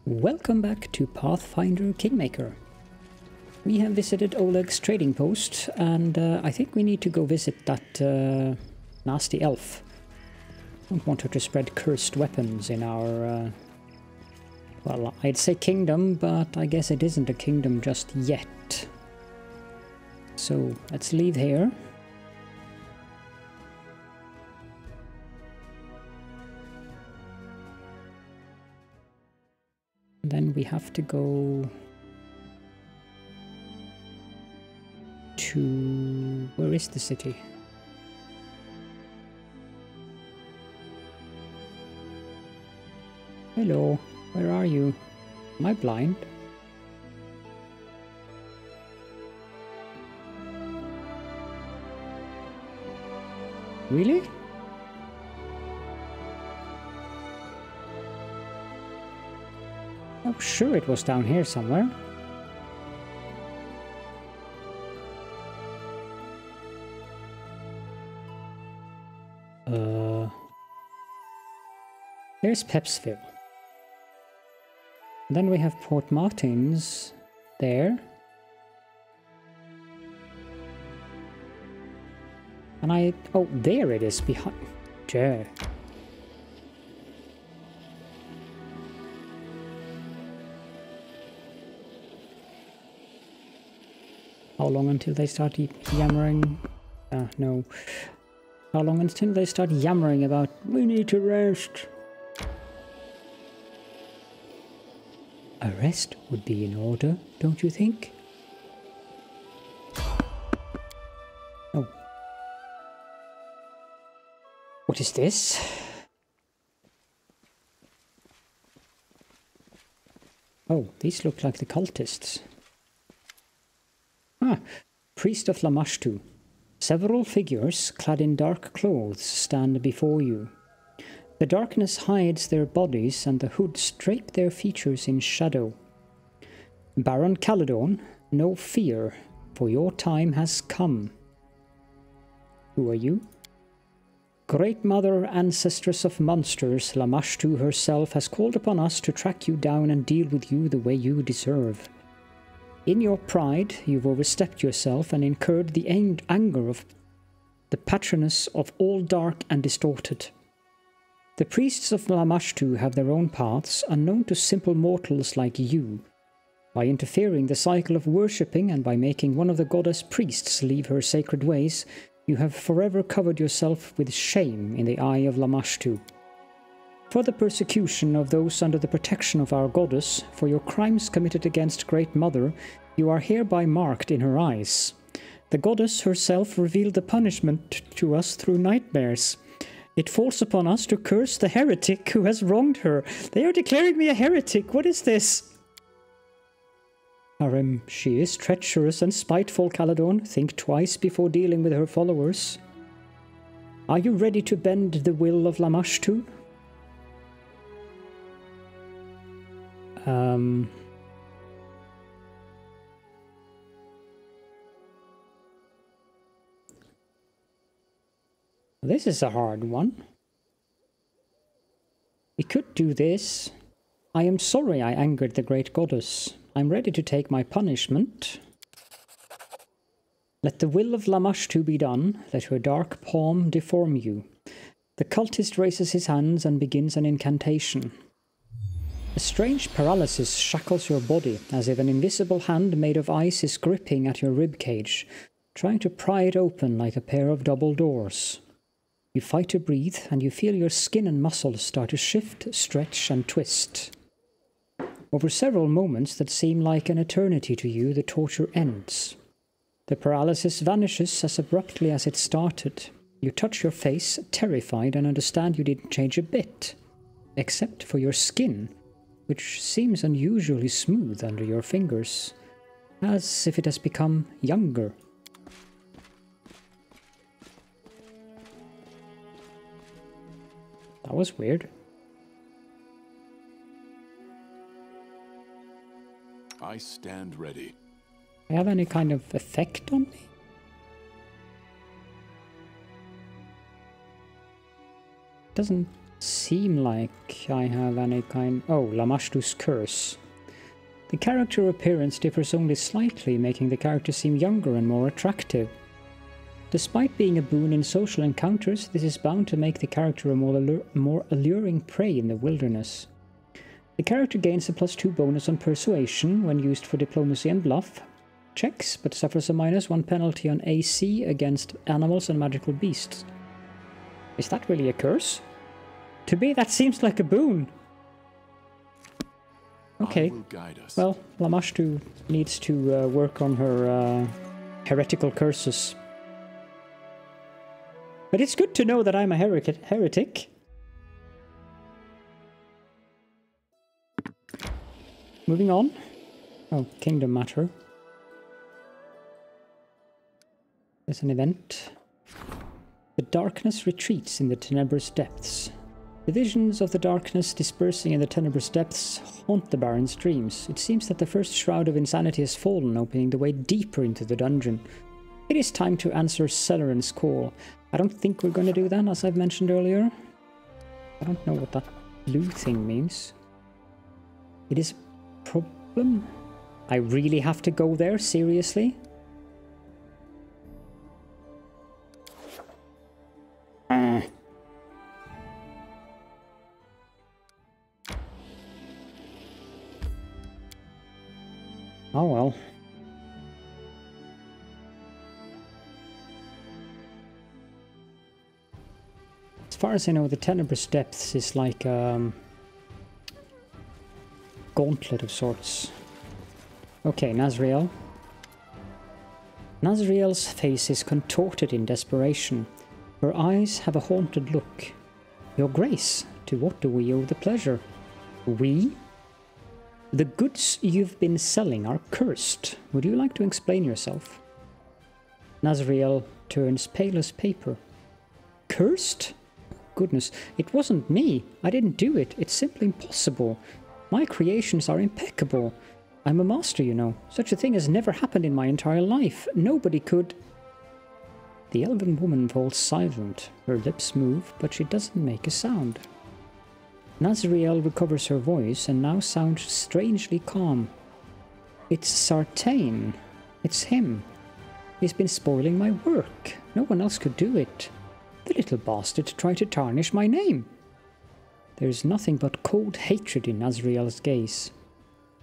Welcome back to Pathfinder Kingmaker. We have visited Oleg's trading post, and I think we need to go visit that nasty elf. Don't want her to spread cursed weapons in our, well, I'd say kingdom, but I guess it isn't a kingdom just yet. So, let's leave here. Then we have to go to... where is the city? Hello, where are you? Am I blind? Really? Oh, sure, it was down here somewhere. Here's Pepsville. Then we have Port Martins there. And oh, there it is behind. There. How long until they start yammering? No. How long until they start yammering about, we need to rest? A rest would be in order, don't you think? Oh. What is this? Oh, these look like the cultists. Ah, priest of Lamashtu. Several figures, clad in dark clothes, stand before you. The darkness hides their bodies, and the hoods drape their features in shadow. Baron Caledorn, no fear, for your time has come. Who are you? Great Mother, Ancestress of Monsters, Lamashtu herself has called upon us to track you down and deal with you the way you deserve. In your pride, you've overstepped yourself and incurred the anger of the patroness of all dark and distorted. The priests of Lamashtu have their own paths, unknown to simple mortals like you. By interfering the cycle of worshipping and by making one of the goddess priests leave her sacred ways, you have forever covered yourself with shame in the eye of Lamashtu. For the persecution of those under the protection of our goddess, for your crimes committed against Great Mother, you are hereby marked in her eyes. The goddess herself revealed the punishment to us through nightmares. It falls upon us to curse the heretic who has wronged her. They are declaring me a heretic. What is this? Harem, she is treacherous and spiteful, Caledorn. Think twice before dealing with her followers. Are you ready to bend the will of Lamashtu? This is a hard one. We could do this. I am sorry I angered the great goddess. I'm ready to take my punishment. Let the will of Lamashtu be done. Let her dark palm deform you. The cultist raises his hands and begins an incantation. A strange paralysis shackles your body, as if an invisible hand made of ice is gripping at your ribcage, trying to pry it open like a pair of double doors. You fight to breathe, and you feel your skin and muscles start to shift, stretch, and twist. Over several moments that seem like an eternity to you, the torture ends. The paralysis vanishes as abruptly as it started. You touch your face, terrified, and understand you didn't change a bit, except for your skin, which seems unusually smooth under your fingers, as if it has become younger. That was weird. I stand ready. Do I have any kind of effect on me? Doesn't seem like I have any kind... Oh, Lamashtu's curse. The character appearance differs only slightly, making the character seem younger and more attractive. Despite being a boon in social encounters, this is bound to make the character a more alluring prey in the wilderness. The character gains a +2 bonus on persuasion when used for diplomacy and bluff checks, but suffers a -1 penalty on AC against animals and magical beasts. Is that really a curse? To me, that seems like a boon. Okay, well, Lamashtu needs to work on her heretical curses. But it's good to know that I'm a heretic. Moving on. Oh, Kingdom Matter. There's an event. The darkness retreats in the tenebrous depths. The visions of the darkness dispersing in the tenebrous depths haunt the Baron's dreams. It seems that the first shroud of insanity has fallen, opening the way deeper into the dungeon. It is time to answer Celerin's call. I don't think we're going to do that, as I've mentioned earlier. I don't know what that blue thing means. It is a problem? I really have to go there? Seriously? Oh well. As far as I know, the Tenebrous Depths is like a gauntlet of sorts. Okay, Nazrielle. Nazrielle's face is contorted in desperation. Her eyes have a haunted look. Your Grace, to what do we owe the pleasure? We? The goods you've been selling are cursed. Would you like to explain yourself? Nazrielle turns pale as paper. Cursed? Goodness, it wasn't me. I didn't do it. It's simply impossible. My creations are impeccable. I'm a master, you know. Such a thing has never happened in my entire life. Nobody could... The elven woman falls silent. Her lips move, but she doesn't make a sound. Nazrielle recovers her voice and now sounds strangely calm. It's Sartayne. It's him. He's been spoiling my work. No one else could do it. The little bastard tried to tarnish my name. There's nothing but cold hatred in Nazrielle's gaze.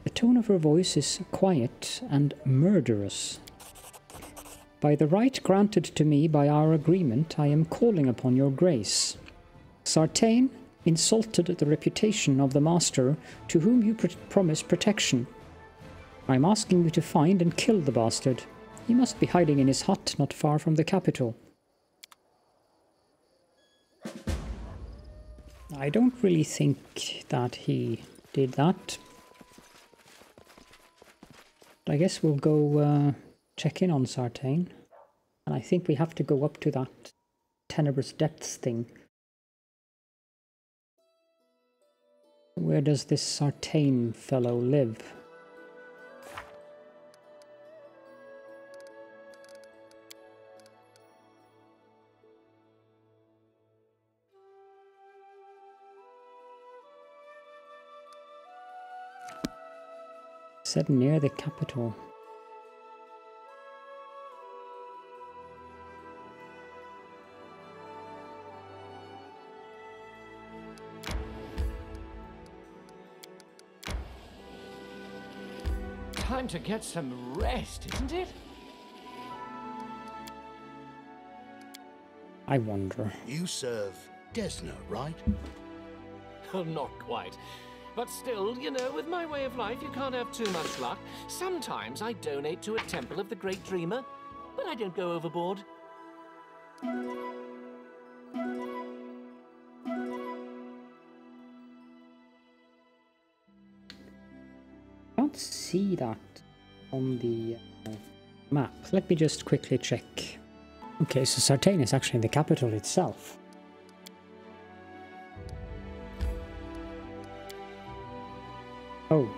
The tone of her voice is quiet and murderous. By the right granted to me by our agreement, I am calling upon your grace. Sartayne insulted the reputation of the master to whom you promised protection. I'm asking you to find and kill the bastard. He must be hiding in his hut not far from the capital. I don't really think that he did that. I guess we'll go check in on Sartayne. And I think we have to go up to that Tenebrous Depths thing. Where does this Sartayne fellow live? Said near the capital. Time to get some rest, isn't it? I wonder. You serve Desna, right? Well, not quite. But still, you know, with my way of life, you can't have too much luck. Sometimes I donate to a temple of the Great Dreamer, but I don't go overboard. Can't see that on the map. Let me just quickly check. Okay, so Sartayne is actually in the capital itself. Oh,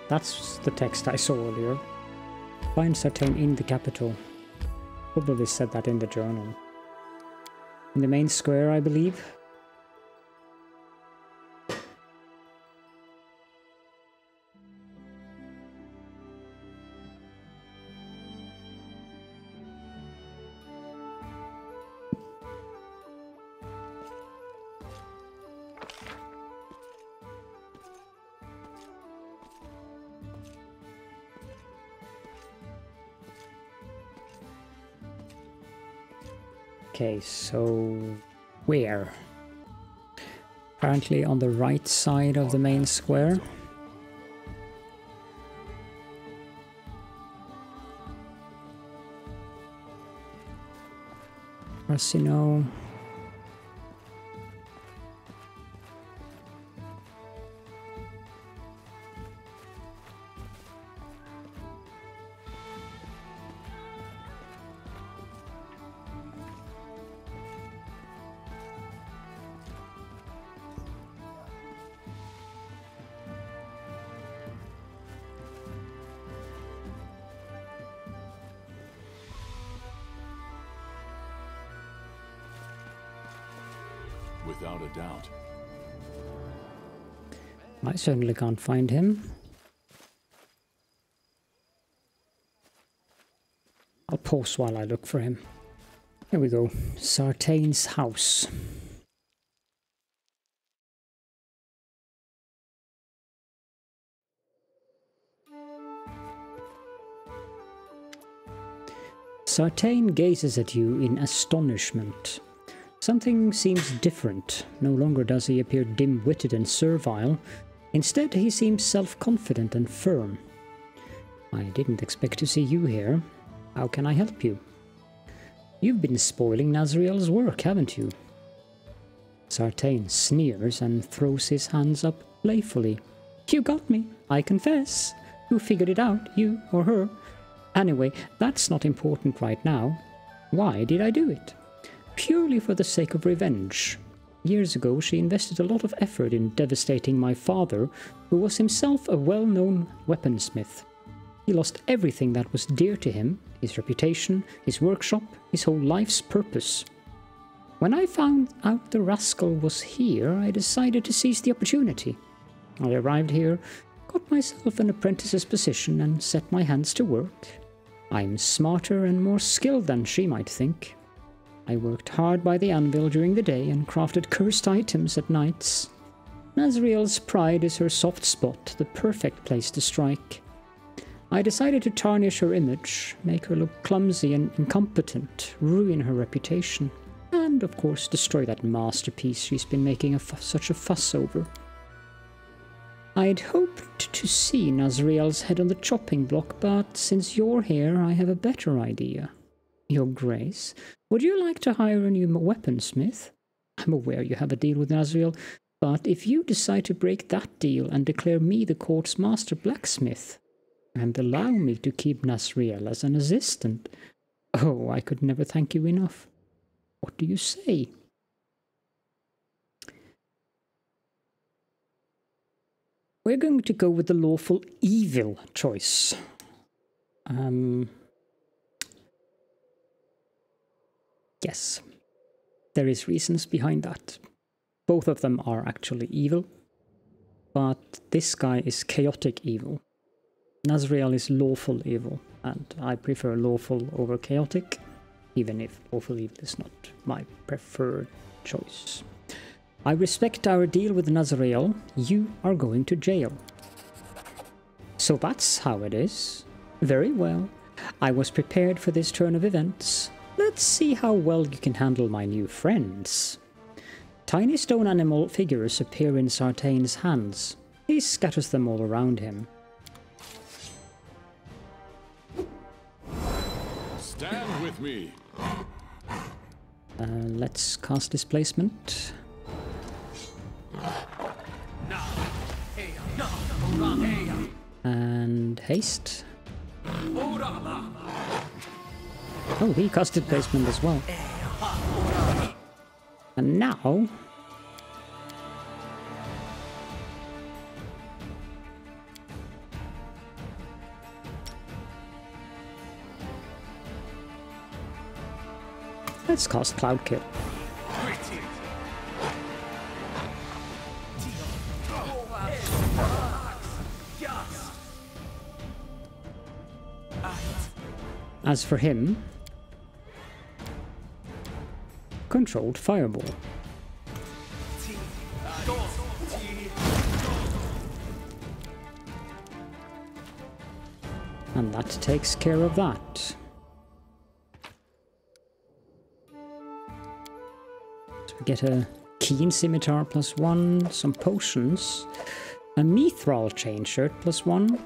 that's the text I saw earlier. Find Sartayne in the capital. Probably said that in the journal. In the main square, I believe. Okay, so where? Apparently on the right side of the main square. Casino. Without a doubt. I certainly can't find him. I'll pause while I look for him. Here we go. Sartayne's house. Sartayne gazes at you in astonishment. Something seems different. No longer does he appear dim-witted and servile. Instead, he seems self-confident and firm. I didn't expect to see you here. How can I help you? You've been spoiling Nazrielle's work, haven't you? Sartayne sneers and throws his hands up playfully. You got me, I confess. Who figured it out, you or her? Anyway, that's not important right now. Why did I do it? Purely for the sake of revenge. Years ago, she invested a lot of effort in devastating my father, who was himself a well-known weaponsmith. He lost everything that was dear to him, his reputation, his workshop, his whole life's purpose. When I found out the rascal was here, I decided to seize the opportunity. I arrived here, got myself an apprentice's position, and set my hands to work. I'm smarter and more skilled than she might think. I worked hard by the anvil during the day and crafted cursed items at nights. Nazrielle's pride is her soft spot, the perfect place to strike. I decided to tarnish her image, make her look clumsy and incompetent, ruin her reputation, and of course destroy that masterpiece she's been making such a fuss over. I'd hoped to see Nazrielle's head on the chopping block, but since you're here, I have a better idea. Your Grace, would you like to hire a new weaponsmith? I'm aware you have a deal with Nazrielle, but if you decide to break that deal and declare me the court's master blacksmith, and allow me to keep Nazrielle as an assistant, oh, I could never thank you enough. What do you say? We're going to go with the lawful evil choice. Yes, there is reasons behind that. Both of them are actually evil, but this guy is chaotic evil. Nazrielle is lawful evil, and I prefer lawful over chaotic, even if lawful evil is not my preferred choice. I respect our deal with Nazrielle. You are going to jail. So that's how it is. Very well. I was prepared for this turn of events. Let's see how well you can handle my new friends. Tiny stone animal figures appear in Sartayne's hands. He scatters them all around him. Stand with me. Let's cast Displacement. And Haste. Oh, he cast Displacement as well. And now... let's cast Cloud Kill. As for him, Controlled Fireball. And that takes care of that. Get a Keen Scimitar +1, some potions, a Mithril Chain Shirt +1,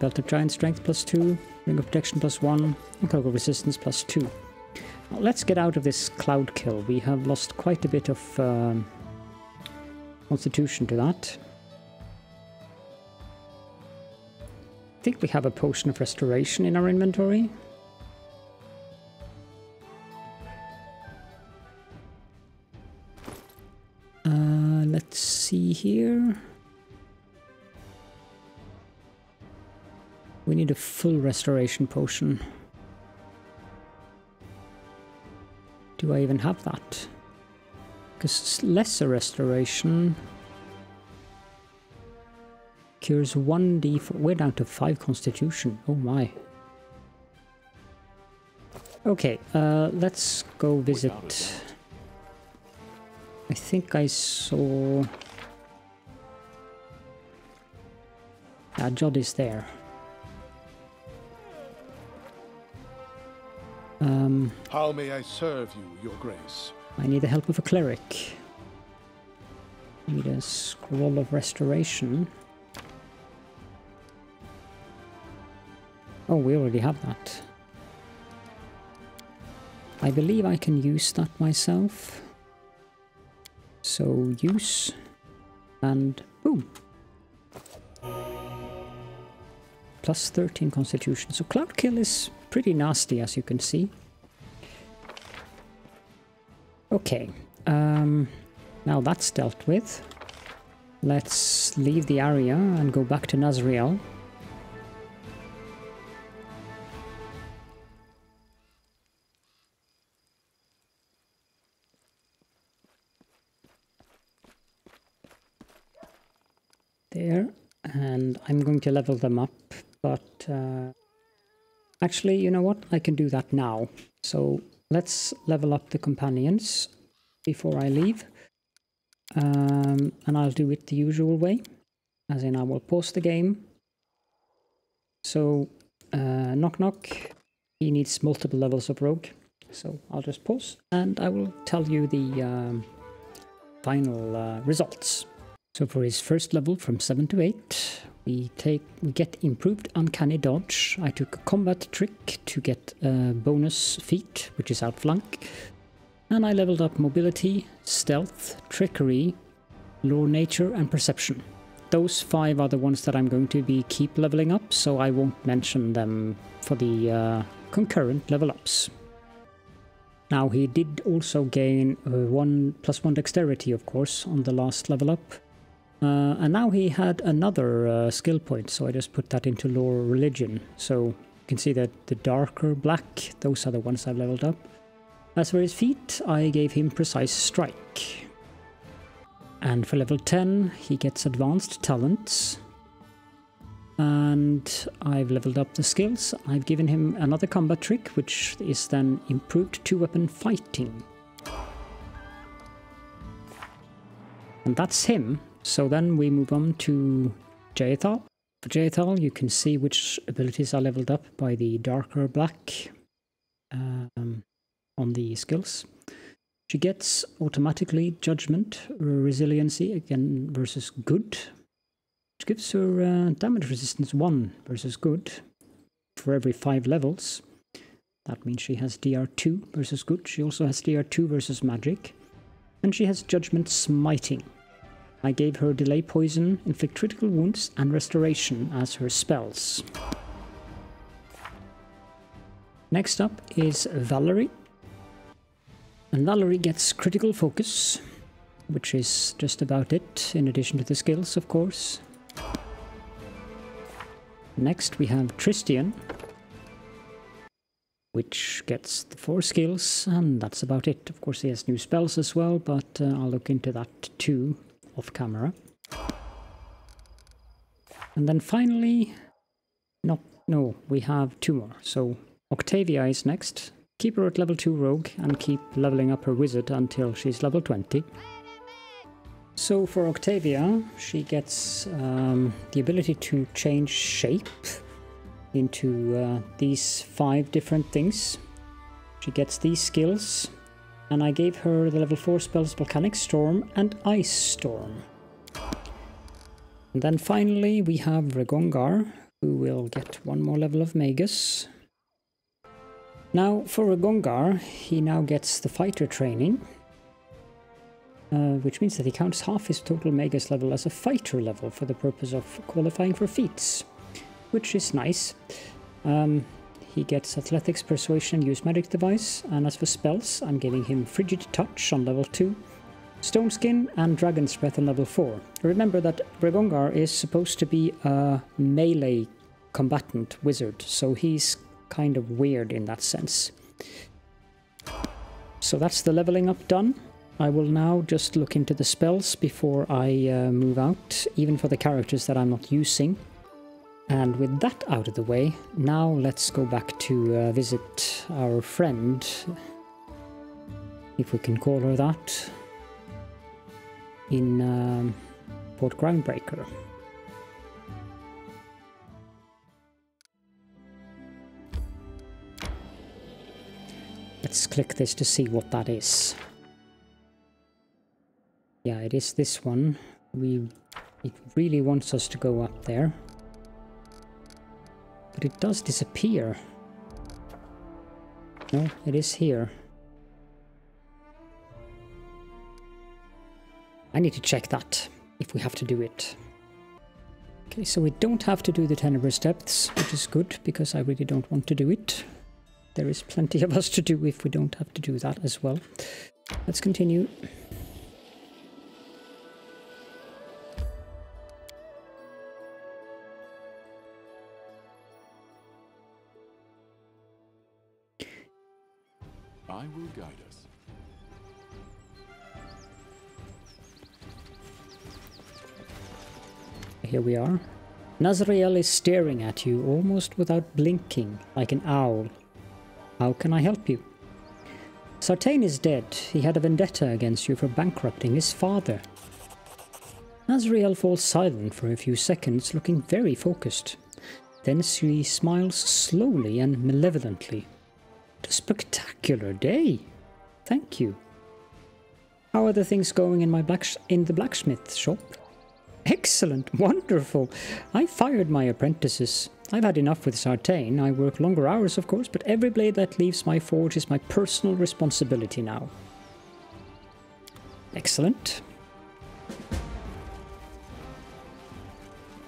Belt of Giant Strength +2, Ring of Protection +1, and Cloak of Resistance +2. Now, let's get out of this cloud kill. We have lost quite a bit of constitution to that. I think we have a Potion of Restoration in our inventory. Let's see here. We need a full restoration potion. Do I even have that? Because lesser restoration cures 1d4. We're down to 5 constitution. Oh my. Okay, let's go visit. I think I saw... Jod is there. How may I serve you, Your Grace? I need the help of a cleric. Need a Scroll of Restoration. Oh, we already have that. I believe I can use that myself. So use, and boom. Plus 13 constitution. So Cloud Kill is pretty nasty, as you can see. Okay, now that's dealt with. Let's leave the area and go back to Nazrielle. There, and I'm going to level them up, but actually, you know what? I can do that now. So let's level up the companions before I leave, and I'll do it the usual way, as in I will pause the game. So Knock Knock, he needs multiple levels of rogue, so I'll just pause and I will tell you the final results. So for his first level from 7 to 8, we get improved uncanny dodge. I took a combat trick to get a bonus feat, which is outflank. And I leveled up mobility, stealth, trickery, lore nature and perception. Those 5 are the ones that I'm going to keep leveling up, so I won't mention them for the concurrent level ups. Now he did also gain +1 dexterity, of course, on the last level up. And now he had another skill point, so I just put that into lore religion. So you can see that the darker black, those are the ones I've leveled up. As for his feat, I gave him precise strike. And for level 10, he gets advanced talents. And I've leveled up the skills. I've given him another combat trick, which is then improved 2-weapon fighting. And that's him. So then we move on to Jethal. For Jethal, you can see which abilities are leveled up by the darker black on the skills. She gets automatically Judgment, Resiliency again versus Good, which gives her damage resistance 1 versus Good for every 5 levels. That means she has DR2 versus Good. She also has DR2 versus Magic. And she has Judgment Smiting. I gave her Delay Poison, Inflict Critical Wounds, and Restoration as her spells. Next up is Valerie. And Valerie gets Critical Focus, which is just about it, in addition to the skills, of course. Next we have Tristian, which gets the 4 skills, and that's about it. Of course he has new spells as well, but I'll look into that too off camera. And then finally, no, we have 2 more. So Octavia is next. Keep her at level 2 rogue and keep leveling up her wizard until she's level 20. So for Octavia, she gets the ability to change shape into these 5 different things. She gets these skills, And I gave her the level 4 spells Volcanic Storm and Ice Storm. And then finally we have Regongar, who will get one more level of Magus. Now for Regongar, he now gets the fighter training, which means that he counts half his total Magus level as a fighter level for the purpose of qualifying for feats, which is nice. He gets Athletics, Persuasion, Use Magic Device, and as for spells, I'm giving him Frigid Touch on level 2, Stone Skin, and Dragon's Breath on level 4. Remember that Regongar is supposed to be a melee combatant wizard, so he's kind of weird in that sense. So that's the leveling up done. I will now just look into the spells before I move out, even for the characters that I'm not using. And with that out of the way, now let's go back to visit our friend, if we can call her that, in Port Groundbreaker. Let's click this to see what that is. Yeah, it is this one. It really wants us to go up there. But it does disappear. No, it is here. I need to check that, if we have to do it. Okay, so we don't have to do the Tenebrous Depths, which is good, because I really don't want to do it. There is plenty of us to do if we don't have to do that as well. Let's continue. I will guide us. Here we are. Nazrielle is staring at you almost without blinking, like an owl. How can I help you? Sartayne is dead. He had a vendetta against you for bankrupting his father. Nazrielle falls silent for a few seconds, looking very focused. Then she smiles slowly and malevolently. A spectacular day. Thank you. How are the things going in the blacksmith shop? Excellent, wonderful. I fired my apprentices. I've had enough with Sartayne. I work longer hours, of course, but every blade that leaves my forge is my personal responsibility now. Excellent.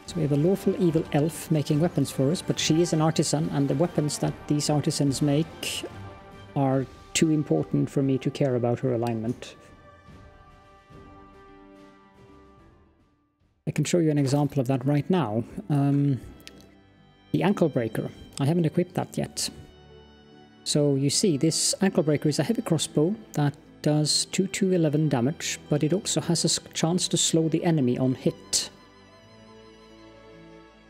So we have a lawful evil elf making weapons for us, but she is an artisan, and the weapons that these artisans make are too important for me to care about her alignment. I can show you an example of that right now. The ankle breaker. I haven't equipped that yet. So you see, this ankle breaker is a heavy crossbow that does 2 to 11 damage, but it also has a chance to slow the enemy on hit.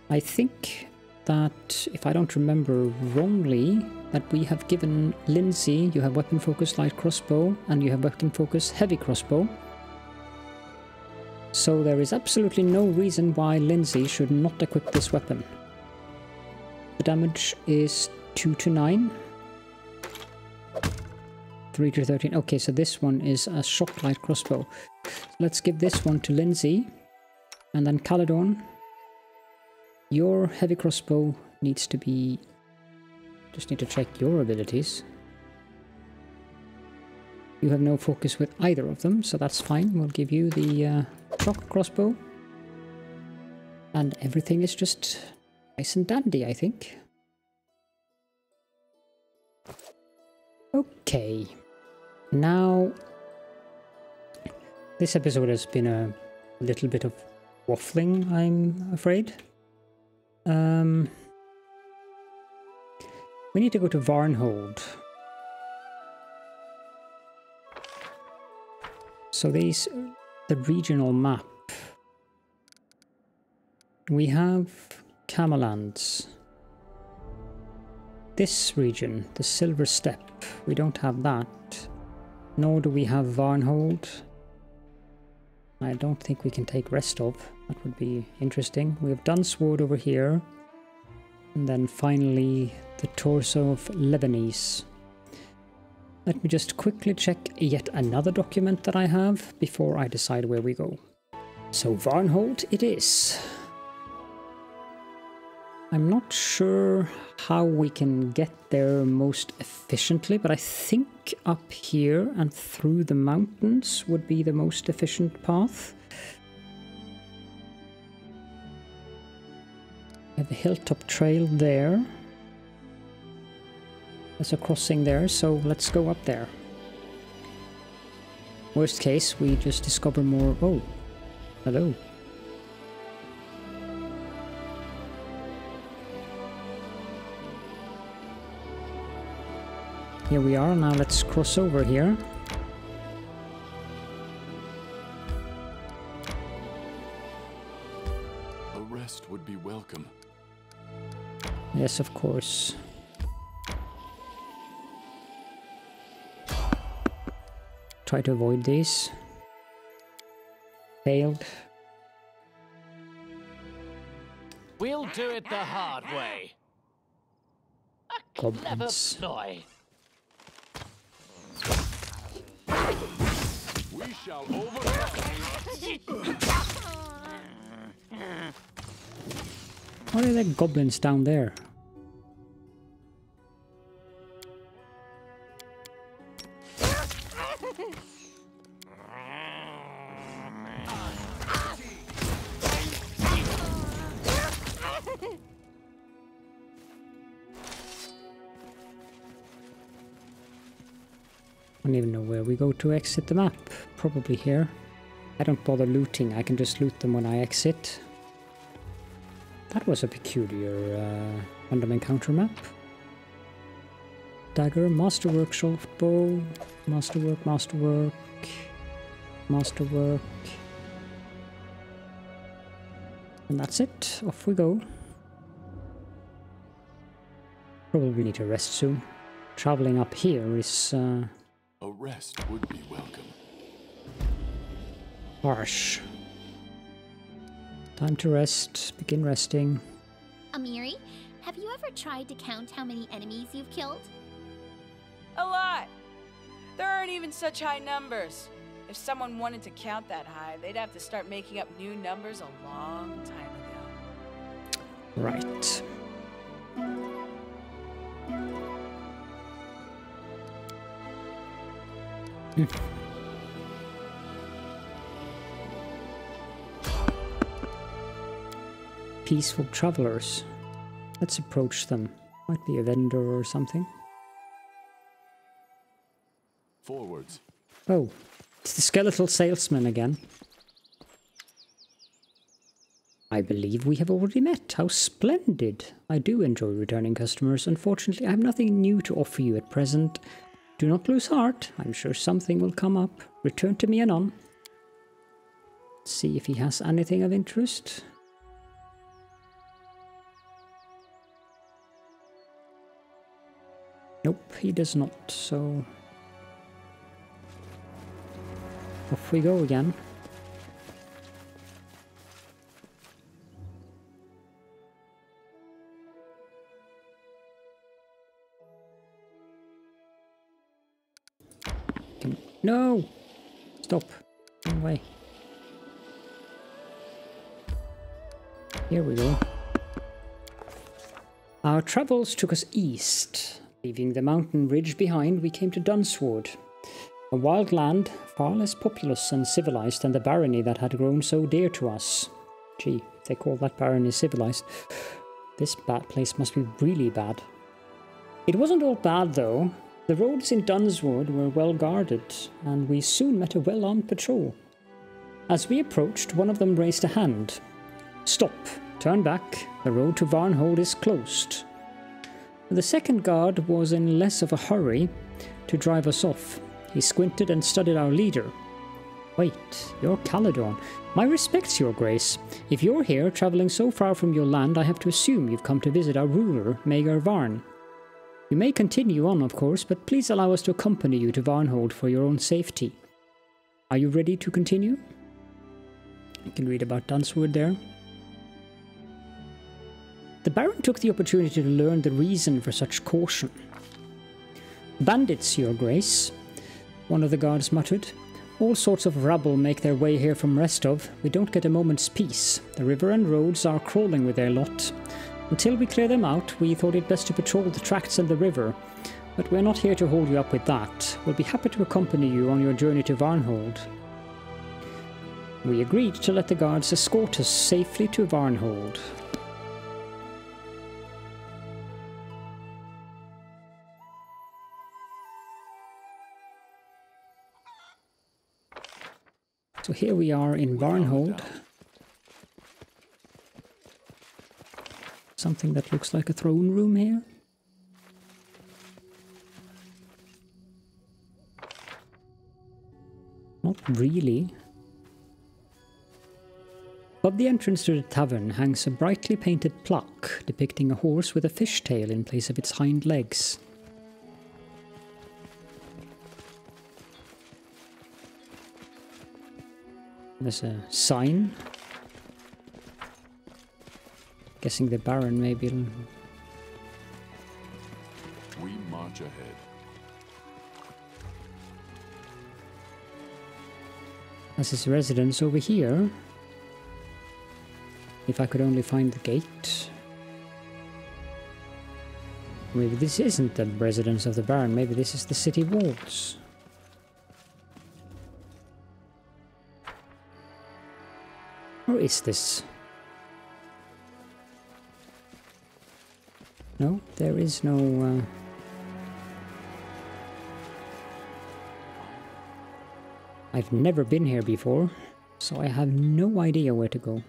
I think that, if I don't remember wrongly, that we have given Lindsay, you have weapon focus light crossbow, and you have weapon focus heavy crossbow. So there is absolutely no reason why Lindsay should not equip this weapon. The damage is 2 to 9. 3 to 13. Okay, so this one is a shock light crossbow. So let's give this one to Lindsay. And then Caledorn. Your heavy crossbow needs to be... Just need to check your abilities. You have no focus with either of them, so that's fine. We'll give you the shock crossbow. And everything is just nice and dandy, I think. Okay. Now, this episode has been a little bit of waffling, I'm afraid. We need to go to Varnhold. So the regional map. We have Camelands. This region, the Silver Steppe, we don't have that. Nor do we have Varnhold. I don't think we can take Restov. That would be interesting. We have Dunsword over here. And then finally the torso of Lebanese. Let me just quickly check yet another document that I have before I decide where we go. So Varnhold it is. I'm not sure how we can get there most efficiently, but I think up here and through the mountains would be the most efficient path. We have the hilltop trail there. There's a crossing there, so let's go up there. Worst case, we just discover more... Oh, hello. Here we are, now let's cross over here. A rest would be welcome. Yes, of course. Try to avoid these. Failed. We'll do it the hard way. A clever Goblins. ploy. We shall overcome. What are the goblins down there? I don't even know where we go to exit the map. Probably here. I don't bother looting, I can just loot them when I exit. That was a peculiar random encounter map. Dagger, masterwork, soft bow, masterwork, masterwork, masterwork. And that's it, off we go. Probably need to rest soon. Traveling up here is A rest would be welcome. harsh. Time to rest, begin resting. Amiri, have you ever tried to count how many enemies you've killed? A lot. There aren't even such high numbers. If someone wanted to count that high, they'd have to start making up new numbers a long time ago. Right. Peaceful travelers. Let's approach them. Might be a vendor or something. Forwards. Oh, it's the skeletal salesman again. I believe we have already met. How splendid. I do enjoy returning customers. Unfortunately, I have nothing new to offer you at present. Do not lose heart. I'm sure something will come up. Return to me anon. Let's see if he has anything of interest. Nope, he does not, so... off we go again. No! Stop. Wrong way. Here we go. Our travels took us east. Leaving the mountain ridge behind, we came to Dunswood. A wild land, far less populous and civilized than the barony that had grown so dear to us. Gee, they call that barony civilized. This bad place must be really bad. It wasn't all bad, though. The roads in Dunswood were well guarded, and we soon met a well-armed patrol. As we approached, one of them raised a hand. Stop. Turn back. The road to Varnhold is closed. The second guard was in less of a hurry to drive us off. He squinted and studied our leader. Wait, you're Caledorn. My respects, your grace. If you're here, travelling so far from your land, I have to assume you've come to visit our ruler, Mayor Varn. You may continue on, of course, but please allow us to accompany you to Varnhold for your own safety. Are you ready to continue? You can read about Dunswood there. The Baron took the opportunity to learn the reason for such caution. Bandits, your grace, one of the guards muttered. All sorts of rabble make their way here from Restov. We don't get a moment's peace. The river and roads are crawling with their lot. Until we clear them out, we thought it best to patrol the tracts and the river. But we're not here to hold you up with that. We'll be happy to accompany you on your journey to Varnhold. We agreed to let the guards escort us safely to Varnhold. So here we are in Varnhold. Something that looks like a throne room here. Not really. Above the entrance to the tavern hangs a brightly painted plaque depicting a horse with a fishtail in place of its hind legs. There's a sign. Guessing the Baron maybe. We march ahead. Has his residence over here. If I could only find the gate. Maybe this isn't the residence of the Baron. Maybe this is the city walls. Or is this? No, there is no... I've never been here before, so I have no idea where to go.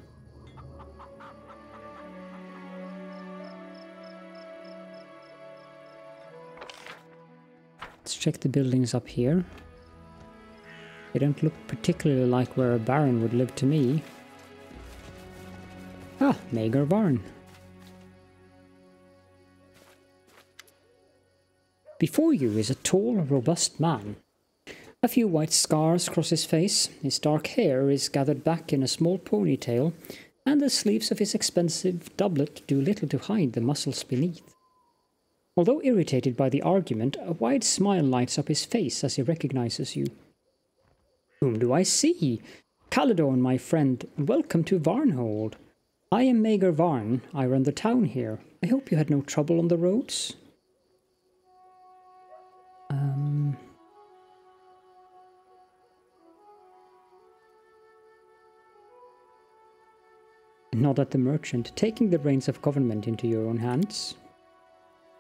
Let's check the buildings up here. They don't look particularly like where a Baron would live to me. Ah, Maegor Varn. Before you is a tall, robust man. A few white scars cross his face, his dark hair is gathered back in a small ponytail, and the sleeves of his expensive doublet do little to hide the muscles beneath. Although irritated by the argument, a wide smile lights up his face as he recognizes you. Whom do I see? Caledorn, my friend, welcome to Varnhold. I am Maegor Varn. I run the town here. I hope you had no trouble on the roads. Nod at the merchant, taking the reins of government into your own hands.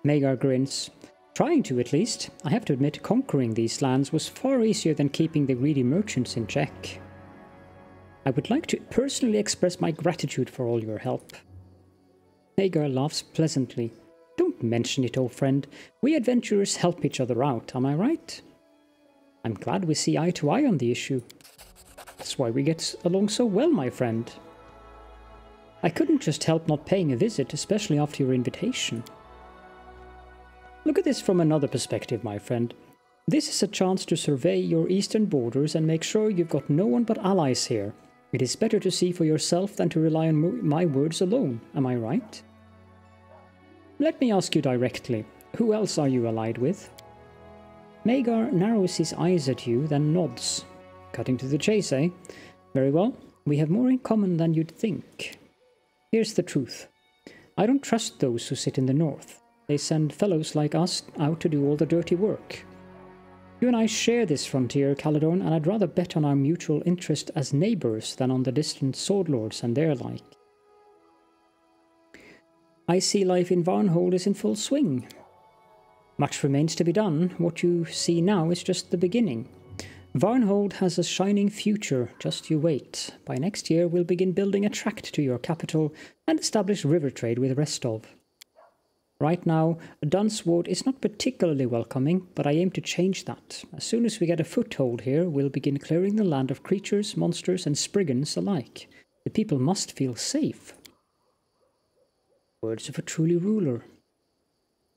Maegor grins. Trying to, at least. I have to admit, conquering these lands was far easier than keeping the greedy merchants in check. I would like to personally express my gratitude for all your help. Maegor laughs pleasantly. Don't mention it, old friend. We adventurers help each other out, am I right? I'm glad we see eye to eye on the issue. That's why we get along so well, my friend. I couldn't just help not paying a visit, especially after your invitation. Look at this from another perspective, my friend. This is a chance to survey your eastern borders and make sure you've got no one but allies here. It is better to see for yourself than to rely on my words alone, am I right? Let me ask you directly, who else are you allied with? Maegor narrows his eyes at you, then nods. Cutting to the chase, eh? Very well, we have more in common than you'd think. Here's the truth. I don't trust those who sit in the north. They send fellows like us out to do all the dirty work. You and I share this frontier, Caledorn, and I'd rather bet on our mutual interest as neighbours than on the distant swordlords and their like. I see life in Varnhold is in full swing. Much remains to be done. What you see now is just the beginning. Varnhold has a shining future, just you wait. By next year we'll begin building a tract to your capital and establish river trade with Restov. Right now, Dunsward is not particularly welcoming, but I aim to change that. As soon as we get a foothold here, we'll begin clearing the land of creatures, monsters and spriggans alike. The people must feel safe. Words of a truly ruler.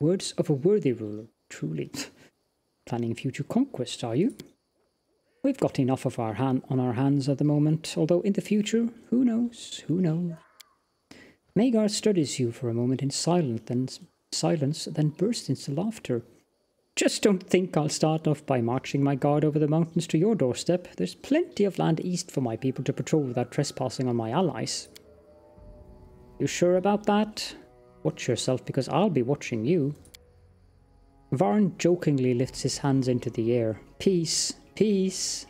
Words of a worthy ruler, truly. Planning future conquest, are you? We've got enough of on our hands at the moment, although in the future, who knows, who knows. Maegor studies you for a moment in silence, then bursts into laughter. Just don't think I'll start off by marching my guard over the mountains to your doorstep. There's plenty of land east for my people to patrol without trespassing on my allies. You sure about that? Watch yourself, because I'll be watching you. Varn jokingly lifts his hands into the air. Peace, peace.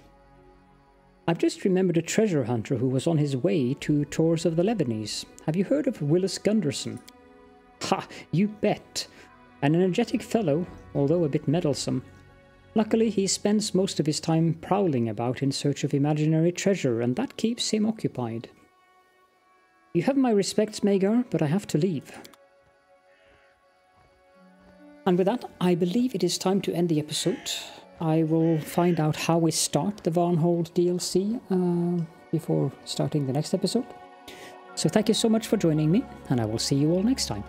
I've just remembered a treasure hunter who was on his way to Tours of the Lebanese. Have you heard of Willis Gunderson? Ha, you bet. An energetic fellow, although a bit meddlesome. Luckily, he spends most of his time prowling about in search of imaginary treasure, and that keeps him occupied. You have my respects, Magar, but I have to leave. And with that, I believe it is time to end the episode. I will find out how we start the Varnhold DLC before starting the next episode. So thank you so much for joining me, and I will see you all next time.